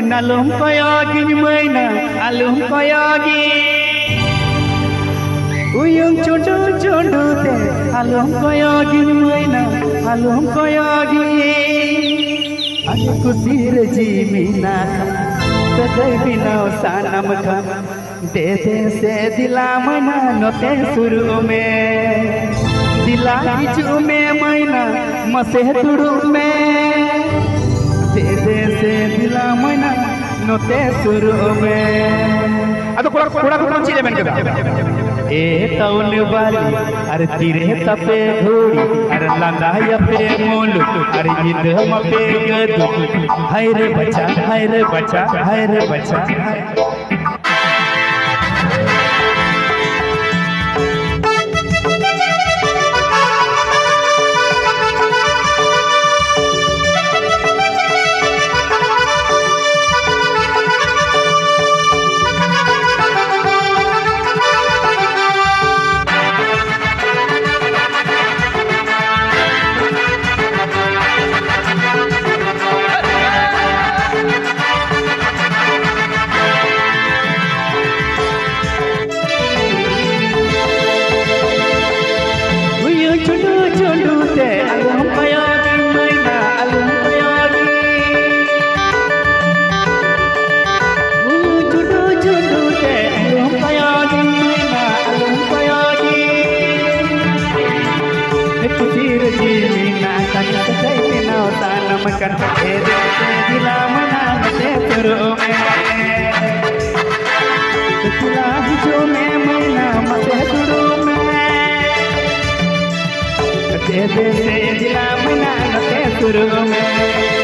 nalum koyogi maina alum koyogi uyung chundu chundu te alum koyogi maina alum koyogi aku kusir jimina सदै बिना सानम का दे दे से दिला मना नोते शुरू में दिला किचू में मैना मसे तुड़ू में दे दे से दिला मना नोते शुरू में ಅದು ಕೂಡ ಕುಂಚಿದೆ ಬೆನ್ಕದ ए तौल वाली अरे तिरे तपे घोड़ी अरे लंगाया पे मोलू अरे इधम पे गदू हाय रे बच्चा हाय रे बच्चा हाय रे बच्चा मकन दे दे दिला मना दे तुरो में दिला जो में मना मते तुरो में दे दे दिला मना दे तुरो में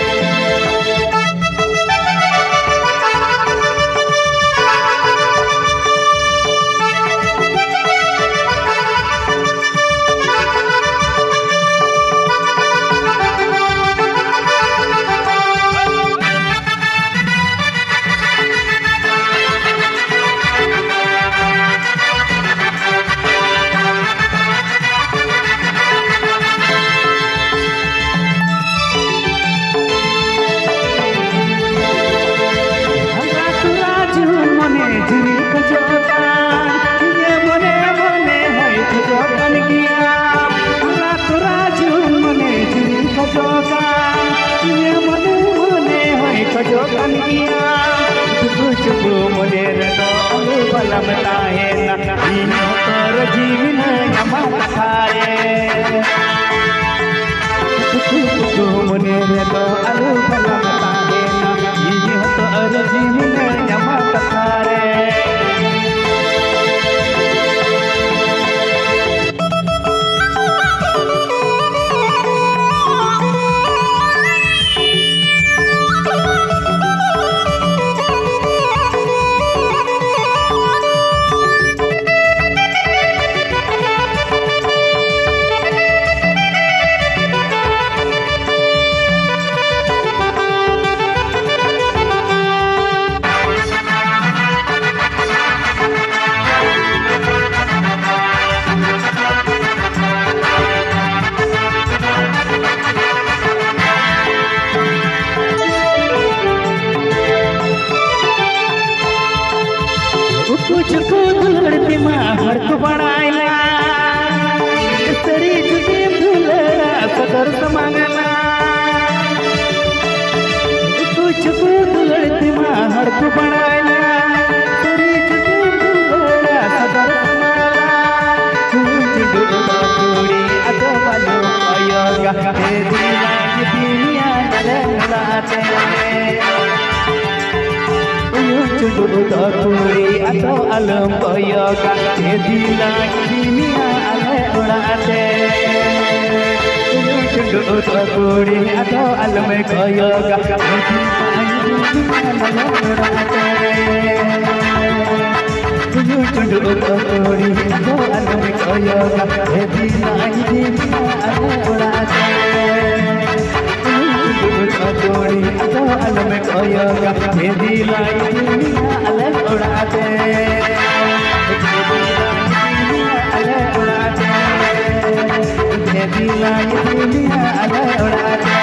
चुपू मुझे रो बलम ताहे ना तोर जीवन यमा खाए चुपू मुझे रो बलम ताहे ना तोर जीवन यमा खाए कुछ को लड़ती माँ हर को बढ़ाइला सरी चुकी भूलरा सदर समागला कुछ को लड़ती माँ हर को बढ़ाइला सरी चुकी भूलरा सदर समागला कुछ डूबा पूरी अतो बालो योगा हे दिला की दुनिया चलते चुडुता पूरी अतो अलम योगा हे दिला दुनिया अले उड़ाते चुडुता पूरी अतो अलम योगा हे दिला उड़ाते चुडुता पूरी अतो अलम योगा हे दिला दुनिया अले उड़ाते जोड़ी तो अलम योगा हे दिला दुनिया अलग उड़ाते हे दिला दुनिया अलग उड़ाते